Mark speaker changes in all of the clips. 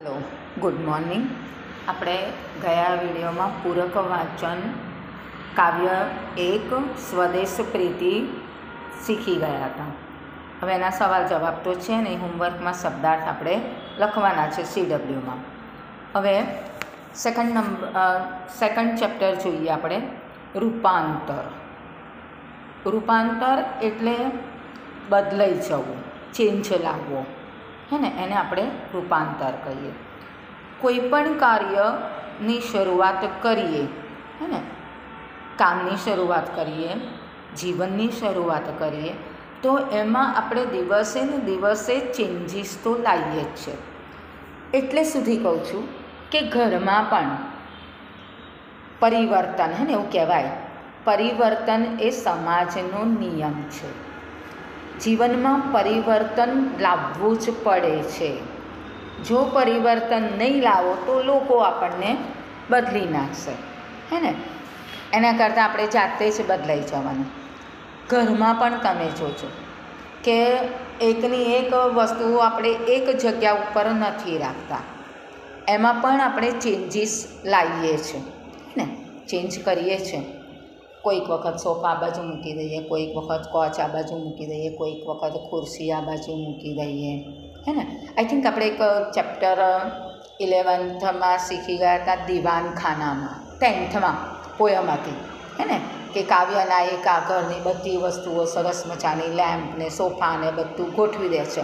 Speaker 1: Hello, good morning. આપણે ગયા વિડીયોમાં પૂરક વાંચન કાવ્ય 1 સ્વદેશ પ્રીતિ શીખી ગયા હતા. હવે એના સવાલ જવાબ તો છે નહીં, હોમવર્કમાં શબ્દાર્થ આપણે લખવાના છે CWમાં. હવે સેકન્ડ ચેપ્ટર જોઈએ આપણે, રૂપાંતર. રૂપાંતર એટલે બદલાઈ જવું, ચેન્જ લાવવો, હે ને, એને આપણે રૂપાંતર કહીએ. કોઈ પણ કાર્યની શરૂઆત કરીએ, હે ને, કામની શરૂઆત કરીએ, જીવનની શરૂઆત કરીએ, તો એમાં આપણે દિવસે ને દિવસે ચેન્જીસ તો લાવીએ જ છે. એટલે સુધી કહું છું કે ઘરમાં પણ પરિવર્તન, હે ને, એવું કહેવાય, પરિવર્તન એ સમાજનો નિયમ છે. જીવનમાં પરિવર્તન લાવવું જ પડે છે. જો પરિવર્તન નહીં લાવો તો લોકો આપણને બદલી નાખશે, હે ને. એના કરતાં આપણે જાતે જ બદલાઈ જવાનું. ઘરમાં પણ તમે જોજો કે એકની એક વસ્તુઓ આપણે એક જગ્યા ઉપર નથી રાખતા, એમાં પણ આપણે ચેન્જીસ લાવીએ છીએ, ને ચેન્જ કરીએ છીએ. કોઈક વખત સોફા આ બાજુ મૂકી દઈએ, કોઈક વખત કોચ આ બાજુ મૂકી દઈએ, કોઈક વખત ખુરશી આ બાજુ મૂકી દઈએ, હે ને. આઈ થિંક આપણે એક ચેપ્ટર 11th શીખી ગયા હતા, દીવાનખાનામાં, 10th પોયમ હતી, હે ને, કે કાવ્યના એક ઘરની બધી વસ્તુઓ સરસ મજાની લેમ્પ ને સોફા ને બધું ગોઠવી દે છે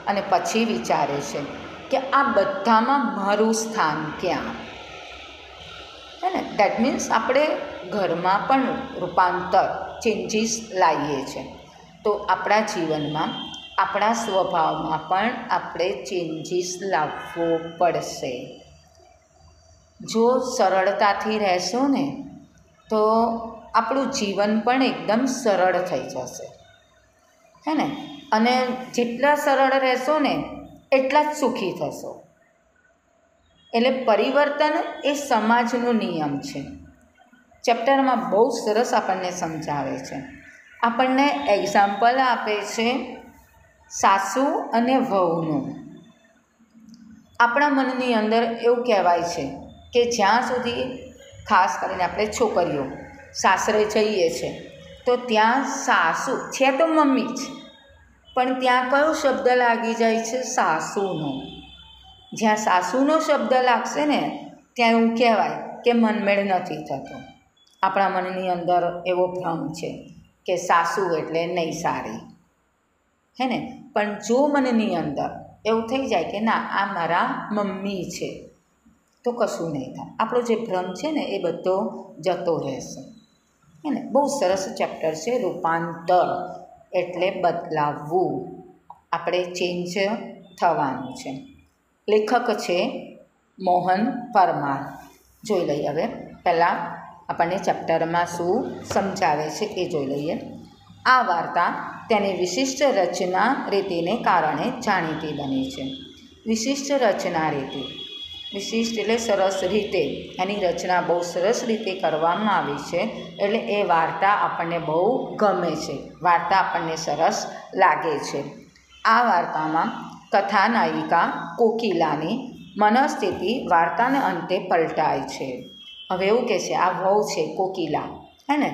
Speaker 1: અને પછી વિચારે છે કે આ બધામાં મારું સ્થાન ક્યાં, હે ને. દેટ મીન્સ આપણે ઘરમાં પણ રૂપાંતર, ચેન્જીસ લાવીએ છીએ. તો આપણા જીવનમાં, આપણા સ્વભાવમાં પણ આપણે ચેન્જીસ લાવવો પડશે. જો સરળતાથી રહેશો ને તો આપણું જીવન પણ એકદમ સરળ થઈ જશે, હે ને. અને જેટલા સરળ રહેશો ને એટલા જ સુખી થશો. એટલે પરિવર્તન એ સમાજનો નિયમ છે. ચેપ્ટરમાં બહુ સરસ આપણને સમજાવે છે. આપણને એક્ઝામ્પલ આપે છે સાસુ અને વહુનું. આપણા મનની અંદર એવું કહેવાય છે કે જ્યાં સુધી, ખાસ કરીને આપણે છોકરીઓ સાસરે જઈએ છીએ તો ત્યાં સાસુ છે તો મમ્મી જ, પણ ત્યાં કયો શબ્દ લાગી જાય છે? સાસુનો. જ્યાં સાસુનો શબ્દ લાગશે ને ત્યાં એવું કહેવાય કે મનમેળ નથી થતો. આપણા મનની અંદર એવો ભ્રમ છે કે સાસુ એટલે નહીં સારી, હે ને. પણ જો મનની અંદર એવું થઈ જાય કે ના, આ મારા મમ્મી છે, તો કશું નહીં થાય. આપણો જે ભ્રમ છે ને એ બધો જતો રહેશે, હે ને. બહુ સરસ ચેપ્ટર છે રૂપાંતર, એટલે બદલાવવું, આપણે ચેન્જ થવાનું છે. લેખક છે મોહન પરમાર. જોઈ લઈએ હવે. પહેલાં આપણને ચેપ્ટરમાં શું સમજાવે છે એ જોઈ લઈએ. આ વાર્તા તેની વિશિષ્ટ રચના રીતિને કારણે જાણીતી બની છે. વિશિષ્ટ રચના રીતિ, વિશિષ્ટ એટલે સરસ રીતે, એની રચના બહુ સરસ રીતે કરવામાં આવી છે, એટલે એ વાર્તા આપણને બહુ ગમે છે, વાર્તા આપણને સરસ લાગે છે. આ વાર્તામાં કથાનાયિકા કોકિલાની મનસ્થિતિ વાર્તાને અંતે પલટાય છે. હવે એવું કહે છે, આ વહુ છે કોકિલા, હે ને,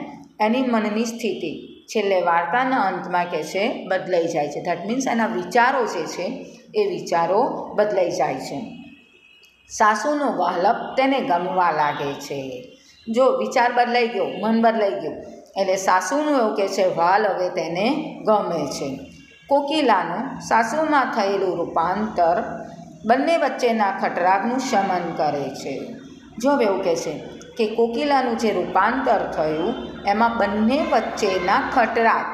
Speaker 1: એની મનની સ્થિતિ છેલ્લે વાર્તાના અંતમાં કહે છે બદલાઈ જાય છે. ધેટ મીન્સ એના વિચારો જે છે એ વિચારો બદલાઈ જાય છે. સાસુનો વાહલપ તેને ગમવા લાગે છે. જો વિચાર બદલાઈ ગયો, મન બદલાઈ ગયું, એટલે સાસુનું એવું કહે છે વાલ હવે તેને ગમે છે. કોકિલાનું સાસુમાં થયેલું રૂપાંતર બંને વચ્ચેના ખટરાગનું શમન કરે છે. જો એવું કહે છે કે કોકિલાનું જે રૂપાંતર થયું એમાં બંને વચ્ચેના ખટરાગ,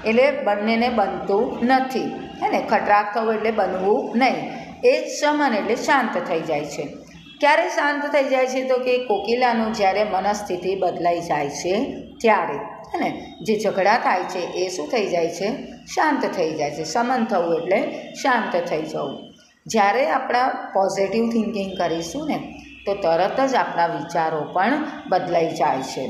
Speaker 1: એટલે બંનેને બનતું નથી, હે ને. ખટરાગ થવું એટલે બનવું નહીં, એ શમન એટલે શાંત થઈ જાય છે. ક્યારે શાંત થઈ જાય છે? તો કે કોકિલાનું જ્યારે મનસ્થિતિ બદલાઈ જાય છે ત્યારે, હે ને. જે ઝઘડા થાય છે એ શું થઈ જાય છે? શાંત થઈ જાય છે. શમન થવું એટલે શાંત થઈ જવું. જ્યારે આપણા પોઝિટિવ થિંકિંગ કરીશું ને તો તરત જ આપણા વિચારો પણ બદલાઈ જાય છે.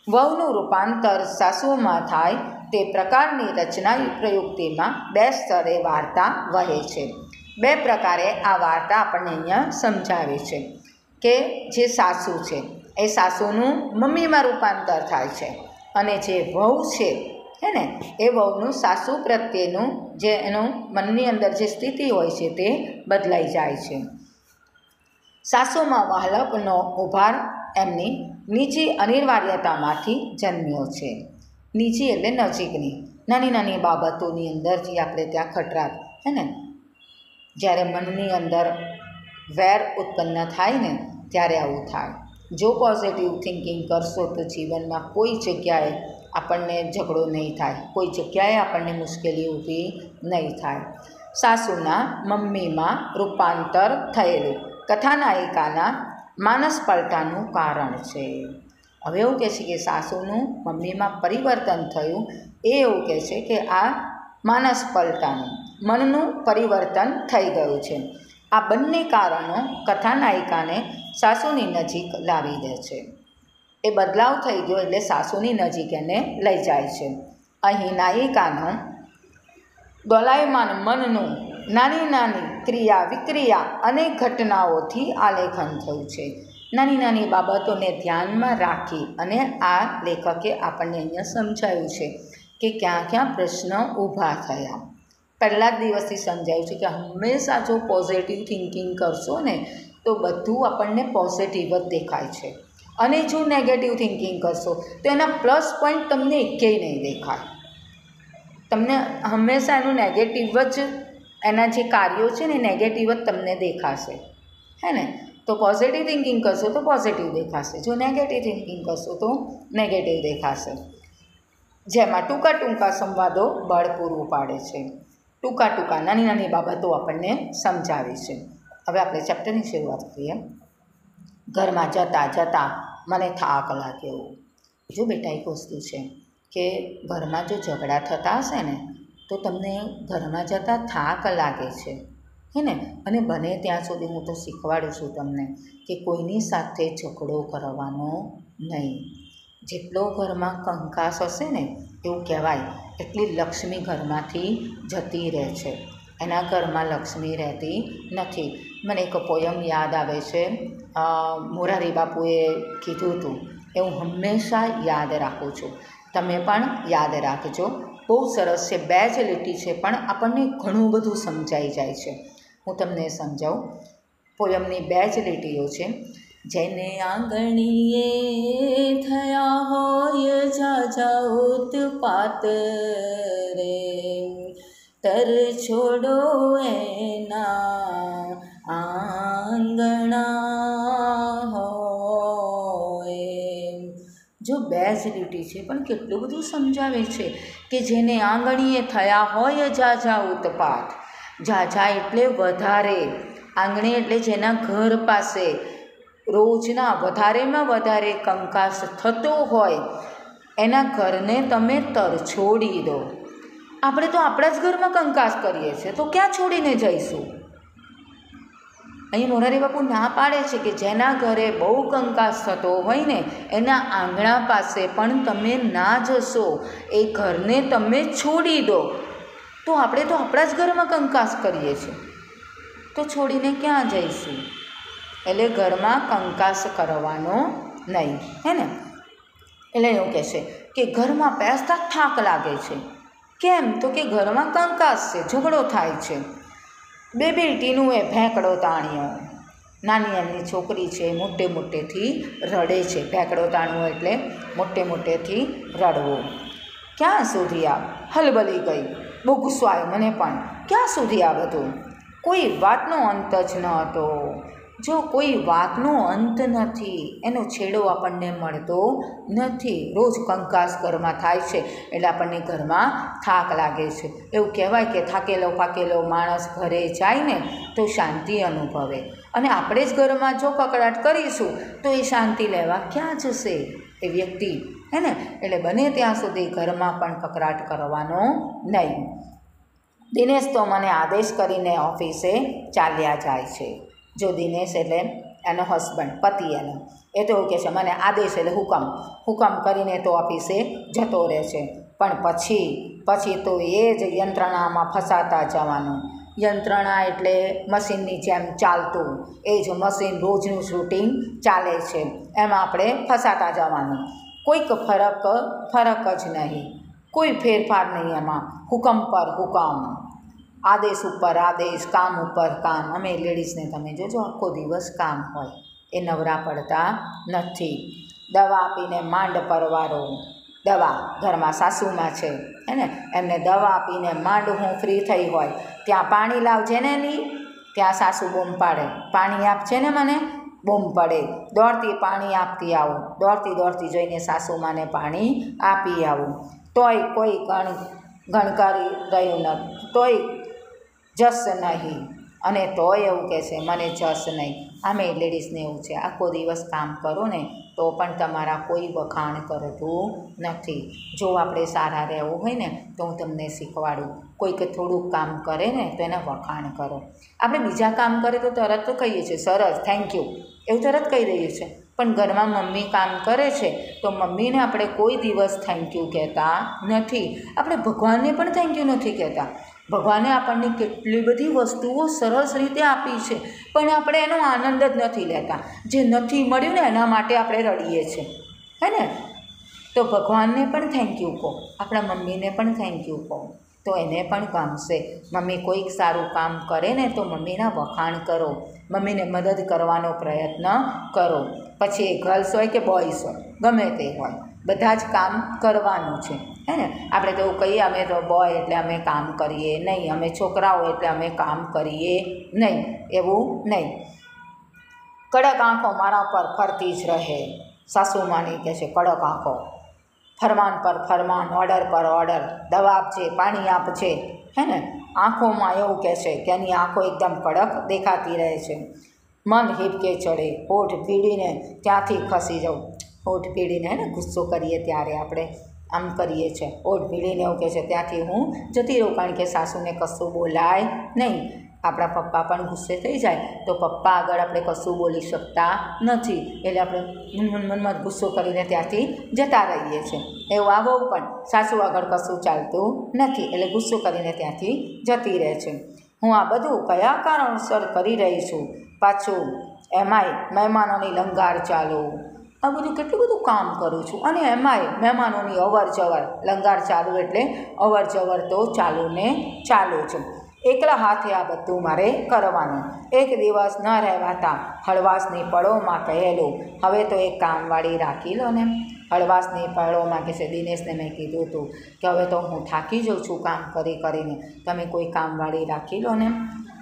Speaker 1: વહુનું રૂપાંતર સાસુમાં થાય તે પ્રકારની રચના પ્રયુક્તિમાં 2 સ્તરે વાર્તા વહે છે. બે પ્રકારે આ વાર્તા આપણને અહીંયા સમજાવે છે કે જે સાસુ છે એ સાસુનું મમ્મીમાં રૂપાંતર થાય છે અને જે વહુ છે હે ને એ વહુનું સાસુ પ્રત્યેનું જે એનું મનની અંદર જે સ્થિતિ હોય છે તે બદલાઈ જાય છે. સાસુમાં વહાલપનો ઉભાર એમની નીચી અનિવાર્યતામાંથી જન્મ્યો છે. નીચી એટલે નજીકની, નાની નાની બાબતોની અંદર જે આપણે ત્યાં ખટરાટ હે ને, જ્યારે મનની અંદર વેર ઉત્પન્ન થાય ને ત્યારે આવું થાય. જો પોઝિટિવ થિંકિંગ કરશો તો જીવનમાં કોઈ જગ્યાએ આપણને ઝઘડો નહીં થાય, કોઈ જગ્યાએ આપણને મુશ્કેલી ઊભી નહીં થાય. સાસુના મમ્મીમાં રૂપાંતર થયેલું કથાનાયિકાના માનસ પલટાનું કારણ છે. હવે એવું કહે છે કે સાસુનું મમ્મીમાં પરિવર્તન થયું, એ એવું કહે છે કે આ માનસ પલટાનું મનનું પરિવર્તન થઈ ગયું છે. આ બંને કારણો કથાનાયિકાને સાસુની નજીક લાવી દે છે. એ બદલાવ થઈ ગયો એટલે સાસુની નજીક એને લઈ જાય છે. અહીં નાયિકાનો દોલાયમાન મનનું નાની નાની ક્રિયા વિક્રિયા અને ઘટનાઓથી આલેખન થયું છે. નાની નાની બાબતોને ધ્યાનમાં રાખી અને આ લેખકે આપણને અહીંયા સમજાવ્યું છે કે ક્યાં ક્યાં પ્રશ્ન ઊભા થયા. પહેલા જ દિવસથી સમજાયું છે કે હંમેશા જો પોઝિટિવ થિંકિંગ કરશો ને તો બધું આપણને પોઝિટિવ જ દેખાય છે, અને જો નેગેટિવ થિંકિંગ કરશો તો એના પ્લસ પોઈન્ટ તમને એકેય નહીં દેખાય. તમને હંમેશા એનું નેગેટિવ જ, એના જે કાર્યો છે ને નેગેટિવ જ તમને દેખાશે, હે ને. તો પોઝિટિવ થિંકિંગ કરશો તો પોઝિટિવ દેખાશે, જો નેગેટિવ થિંકિંગ કરશો તો નેગેટિવ દેખાશે. જેમાં ટૂંકા ટૂંકા સંવાદો બળ પૂરું પાડે છે. ટૂંકા ટૂંકા નાની નાની બાબતો આપણને સમજાવે છે. હવે આપણે ચેપ્ટરની શરૂઆત કરીએ. ઘરમાં જતાં જતાં મને થાક લાગ્યો. જો બેટા એક વસ્તુ છે કે ઘરમાં જો ઝઘડા થતા હશે ને તો તમને ઘરમાં જતાં થાક લાગે છે, હે ને. અને બને ત્યાં સુધી હું તો શીખવાડું છું તમને કે કોઈની સાથે ઝઘડો કરવાનો નહીં. જેટલો ઘરમાં કંકાસ હશે ને એવું કહેવાય એટલી લક્ષ્મી ઘરમાંથી જતી રહે છે. એના ઘરમાં લક્ષ્મી રહેતી નથી. મને એક પોયમ યાદ આવે છે, મોરારી બાપુએ કીધું હતું, એ હું હંમેશા યાદ રાખું છું. તમે પણ યાદ રાખજો. બહુ સરસ છે, 2 જ લીટી છે પણ આપણને ઘણું બધું સમજાઈ જાય છે. હું તમને સમજાવું. પોયમની 2 જ લીટીઓ છે. જેને આંગણીએ થયા હોય ઝાઝા ઉત્પાત રે, તર છોડો એના આંગણા હોય. જો 2 જ લીટી છે પણ કેટલું બધું સમજાવે છે કે જેને આંગણીએ થયા હોય ઝાઝા ઉત્પાત. ઝાઝા એટલે વધારે, આંગણી એટલે જેના ઘર પાસે રોજના વધારેમાં વધારે કંકાસ થતો હોય એના ઘરને તમે તરછોડી દો. આપણે તો આપણા જ ઘરમાં કંકાસ કરીએ છીએ તો ક્યાં છોડીને જઈશું? અહીં મોરારી બાપુ ના પાડે છે કે જેના ઘરે બહુ કંકાસ થતો હોય ને એના આંગણા પાસે પણ તમે ના જશો, એ ઘરને તમે છોડી દો. તો આપણે તો આપણા જ ઘરમાં કંકાસ કરીએ છીએ તો છોડીને ક્યાં જઈશું? એટલે ઘરમાં કંકાસ કરવાનો નહીં, હે ને. એટલે એવું કહેશે કે ઘરમાં બેસતા થાક લાગે છે. કેમ? તો કે ઘરમાં કંકાસ છે, ઝઘડો થાય છે. બેટીનું એ ભેંકડો તાણ્યો. નાની એમની છોકરી છે મોટે મોટેથી રડે છે. ભેંકડો તાણવો એટલે મોટે મોટેથી રડવો. ક્યાં સુધી આ હલબલી ગઈ. બહુ ગુસ્સો આવ્યો મને પણ. ક્યાં સુધી આ બધું? કોઈ વાતનો અંત જ ન હતો. જો કોઈ વાતનો અંત નથી, એનો છેડો આપણને મળતો નથી. રોજ કંકાસ ઘરમાં થાય છે એટલે આપણને ઘરમાં થાક લાગે છે. એવું કહેવાય કે થાકેલો પાકેલો માણસ ઘરે જાય ને તો શાંતિ અનુભવે, અને આપણે જ ઘરમાં જો કકડાટ કરીશું તો એ શાંતિ લેવા ક્યાં જશે એ વ્યક્તિ, હે ને. એટલે બને ત્યાં સુધી ઘરમાં પણ કકડાટ કરવાનો નહીં. દિનેશ તો મને આદેશ કરીને ઓફિસે ચાલ્યા જાય છે. જો દિનેશ એટલે એનો હસબન્ડ, પતિ એનો, એ તો કહે છે મને આદેશ એટલે હુકમ કરીને તો ઓફિસે જતો રહે છે. પણ પછી તો એ જ યંત્રણામાં ફસાતા જવાનું. યંત્રણા એટલે મશીનની જેમ ચાલતું, એ જ મશીન રોજનું શૂટિંગ ચાલે છે, એમાં આપણે ફસાતા જવાનું. કોઈક ફરક જ નહીં, કોઈ ફેરફાર નહીં એમાં. હુકમ પર હુકમ, આદેશ ઉપર આદેશ, કામ ઉપર કામ. અમે લેડીઝને તમે જોજો આખો દિવસ કામ હોય, એ નવરા પડતા નથી. દવા આપીને માંડ પરવારો, દવા ઘરમાં સાસુમાં છે હે ને, એમને દવા આપીને માંડ હું ફ્રી થઈ હોય, ત્યાં પાણી લાવજે ને નહીં, ત્યાં સાસુ બૂમ પાડે, પાણી આપજે ને મને, બૂમ પડે. દોડતી પાણી આપતી આવું, દોડતી જઈને સાસુમાને પાણી આપી આવું. તોય કોઈ ગણકારી રહ્યું નથી, તોય જસ નહીં, અને તોય એવું કહે છે મને જસ નહીં. આમે લેડીઝને એવું છે, આખો દિવસ કામ કરો ને તો પણ તમારા કોઈ વખાણ કરતું નથી. જો આપણે સારા રહેવું હોય ને તો હું તમને શીખવાડું, કોઈક થોડુંક કામ કરે ને તો એને વખાણ કરો. આપણે બીજા કામ કરે તો તરત તો કહીએ છીએ સરસ, થેન્ક યુ, એવું તરત કહી દઈએ છીએ. પણ ઘરમાં મમ્મી કામ કરે છે તો મમ્મીને આપણે કોઈ દિવસ થેન્ક યુ કહેતા નથી. આપણે ભગવાનને પણ થેન્ક યુ નથી કહેતા. ભગવાને આપણને કેટલી બધી વસ્તુઓ સરસ રીતે આપી છે, પણ આપણે એનો આનંદ જ નથી લેતા. જે નથી મળ્યું ને એના માટે આપણે રડીએ છીએ, હે ને. તો ભગવાનને પણ થેન્ક યુ કહો, આપણા મમ્મીને પણ થેન્ક યુ કહો, તો એને પણ ગમશે. મમ્મી કોઈક સારું કામ કરે ને તો મમ્મીના વખાણ કરો, મમ્મીને મદદ કરવાનો પ્રયત્ન કરો. પછી એ ગર્લ્સ હોય કે બોયઝ હોય, ગમે તે હોય, બધા જ કામ કરવાનું છે, હે ને. આપણે તો કહીએ અમે તો બોય એટલે અમે કામ કરીએ નહીં, અમે છોકરાઓ એટલે અમે કામ કરીએ નહીં, એવું નહીં. કડક આંખો મારા પર ફરતી જ રહે, સાસુમાની કહે છે કડક આંખો, ફરમાન પર ફરમાન, ઓર્ડર પર ઓર્ડર, દવા આપજે, પાણી આપજે, હે ને. આંખોમાં એવું કહે છે કે એની આંખો એકદમ કડક દેખાતી રહે છે. મન હિબકે ચડે, હોઠ પીડીને ત્યાંથી ખસી જાઉં. હોઠ પીડીને હે ને ગુસ્સો કરીએ ત્યારે આપણે આમ કરીએ છીએ, હોઠ પીડીને એવું કહે છે ત્યાંથી હું જતી રહું, કારણ કે સાસુને કશું બોલાય નહીં. આપણા પપ્પા પણ ગુસ્સે થઈ જાય તો પપ્પા આગળ આપણે કશું બોલી શકતા નથી, એટલે આપણે મનમાં ગુસ્સો કરીને ત્યાંથી જતા રહીએ છીએ. એવું આ વહુ પણ સાસુ આગળ કશું ચાલતું નથી એટલે ગુસ્સો કરીને ત્યાંથી જતી રહે છે. હું આ બધું કયા કારણસર કરી રહી છું, પાછું એમાંય મહેમાનોની લંગાર ચાલુ. આ બધું કેટલું બધું કામ કરું છું, અને એમાંય મહેમાનોની અવર જવર, લંગાર ચાલુ એટલે અવર જવર તો ચાલુ ને ચાલુ છે. એકલા હાથે આ બધું મારે કરવાનું. એક દિવસ ન રહેવાતા હળવાશની પળોમાં કહેલું, હવે તો એક કામવાળી રાખી લો ને. હળવાશની પળોમાં કહે છે દિનેશને મેં કીધું હતું કે હવે તો હું થાકી જાઉં છું કામ કરીને, તમે કોઈ કામવાળી રાખી લો ને.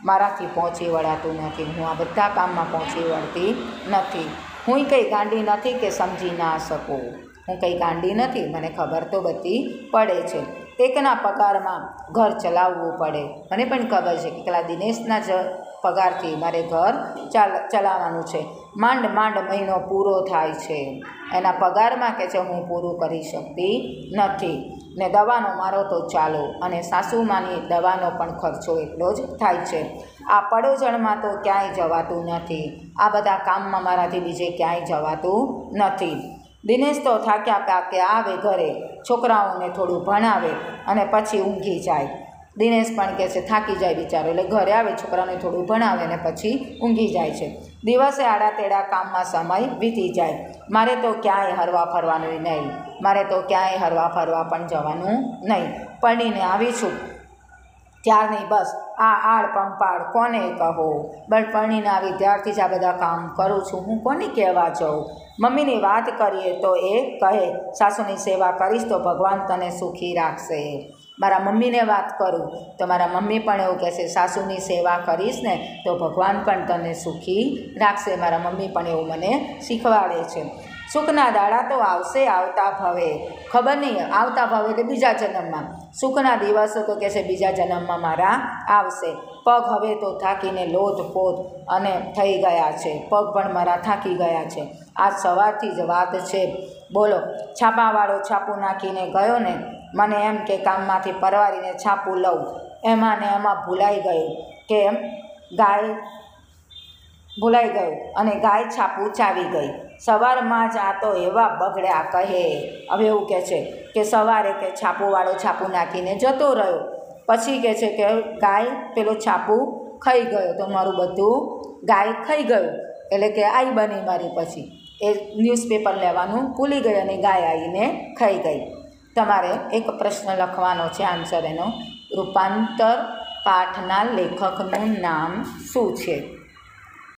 Speaker 1: મારાથી પહોંચી વળાતું નથી, હું આ બધા કામમાં પહોંચી વળતી નથી. હું કંઈ ગાંડી નથી કે સમજી ના શકું, હું કંઈ ગાંડી નથી, મને ખબર તો બધી પડે છે. એકના પગારમાં ઘર ચલાવવું પડે, મને પણ ખબર છે કે પેલા દિનેશના જ પગારથી મારે ઘર ચલાવવાનું છે. માંડ મહિનો પૂરો થાય છે, એના પગારમાં કે છે હું પૂરું કરી શકતી નથી. ને દવાનો મારો તો ચાલો, અને સાસુમાની દવાનો પણ ખર્ચો એટલો જ થાય છે. આ પડોજણમાં તો ક્યાંય જવાતું નથી, આ બધા કામમાં મારાથી બીજે ક્યાંય જવાતું નથી. દિનેશ તો થાક્યા આવે ઘરે, છોકરાઓને થોડું ભણાવે અને પછી ઊંઘી જાય. દિનેશ પણ કહે છે થાકી જાય બિચારો, એટલે ઘરે આવે, છોકરાઓને થોડું ભણાવે અને પછી ઊંઘી જાય છે. દિવસે આડા તેડા કામમાં સમય વીતી જાય. મારે તો ક્યાંય હરવા ફરવાનું નહીં, મારે તો ક્યાંય હરવા ફરવા પણ જવાનું નહીં. પરણીને આવી છું ત્યારની બસ આ આડ પંપાડ કોને કહો, બસ પરણીને આવી ત્યારથી જ આ બધા કામ કરું છું, હું કોને કહેવા જાઉં. મમ્મીની વાત કરીએ તો એ કહે સાસુની સેવા કરીશ તો ભગવાન તને સુખી રાખશે. મારા મમ્મીને વાત કરું તો મારા મમ્મી પણ એવું કહેશે સાસુની સેવા કરીશ ને તો ભગવાન પણ તને સુખી રાખશે. મારા મમ્મી પણ એવું મને શીખવાડે છે. સુખના દાડા તો આવશે આવતા ભવે, ખબર નહીં આવતા ભવે એટલે બીજા જન્મમાં. સુખના દિવસો તો કહેશે બીજા જન્મમાં મારા આવશે. પગ હવે તો થાકીને લોથપોથ અને થઈ ગયા છે, પગ પણ મારા થાકી ગયા છે. આજ સવારથી જ વાત છે, બોલો. છાપાવાળો છાપું નાખીને ગયો ને, મને એમ કે કામમાંથી પરવારીને છાપું લઉં, એમાં ને એમાં ભૂલાઈ ગયું કે ગાય ભૂલાઈ ગયું અને ગાય છાપું ચાવી ગઈ. સવારમાં જ આ તો એવા બગડ્યા કહે. હવે એવું કહે છે કે સવારે કે છાપુવાળો છાપું નાખીને જતો રહ્યો, પછી કહે છે કે ગાય પેલો છાપું ખાઈ ગયો, તો મારું બધું ગાય ખાઈ ગયું, એટલે કે આઈ બની મારી પછી એ ન્યૂઝપેપર લેવાનું ભૂલી ગઈ અને ગાય આવીને ખાઈ ગઈ. તમારે એક પ્રશ્ન લખવાનો છે, આન્સર એનો. રૂપાંતર પાઠના લેખકનું નામ શું છે?